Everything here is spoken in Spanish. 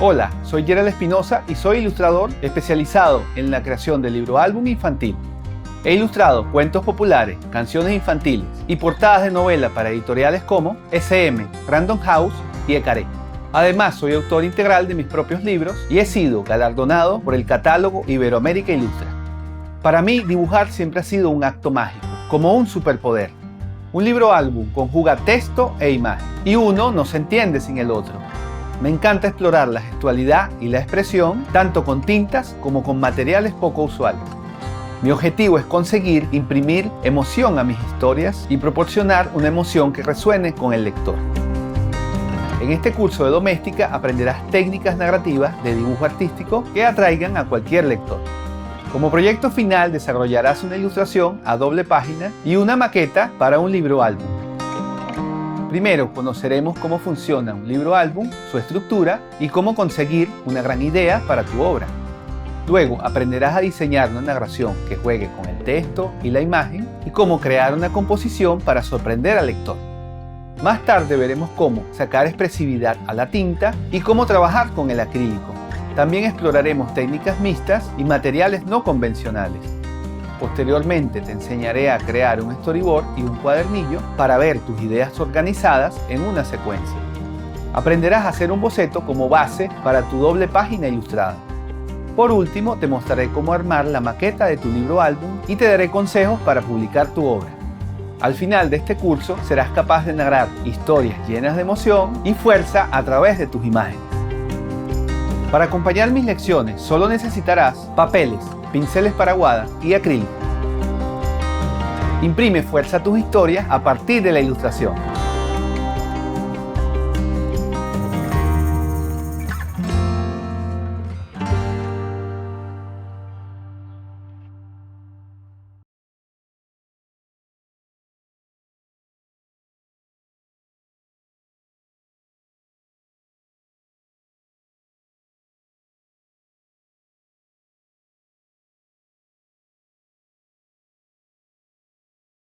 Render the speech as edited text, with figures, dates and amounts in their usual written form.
Hola, soy Gerald Espinosa y soy ilustrador especializado en la creación de libro álbum infantil. He ilustrado cuentos populares, canciones infantiles y portadas de novela para editoriales como SM, Random House y Ecaré. Además, soy autor integral de mis propios libros y he sido galardonado por el catálogo Iberoamérica Ilustra. Para mí, dibujar siempre ha sido un acto mágico, como un superpoder. Un libro álbum conjuga texto e imagen, y uno no se entiende sin el otro. Me encanta explorar la gestualidad y la expresión, tanto con tintas como con materiales poco usuales. Mi objetivo es conseguir imprimir emoción a mis historias y proporcionar una emoción que resuene con el lector. En este curso de doméstica aprenderás técnicas narrativas de dibujo artístico que atraigan a cualquier lector. Como proyecto final desarrollarás una ilustración a doble página y una maqueta para un libro álbum. Primero conoceremos cómo funciona un libro álbum, su estructura y cómo conseguir una gran idea para tu obra. Luego aprenderás a diseñar una narración que juegue con el texto y la imagen y cómo crear una composición para sorprender al lector. Más tarde veremos cómo sacar expresividad a la tinta y cómo trabajar con el acrílico. También exploraremos técnicas mixtas y materiales no convencionales. Posteriormente te enseñaré a crear un storyboard y un cuadernillo para ver tus ideas organizadas en una secuencia. Aprenderás a hacer un boceto como base para tu doble página ilustrada. Por último, te mostraré cómo armar la maqueta de tu libro álbum y te daré consejos para publicar tu obra. Al final de este curso serás capaz de narrar historias llenas de emoción y fuerza a través de tus imágenes. Para acompañar mis lecciones solo necesitarás papeles, pinceles para aguada y acrílico. Imprime fuerza a tus historias a partir de la ilustración.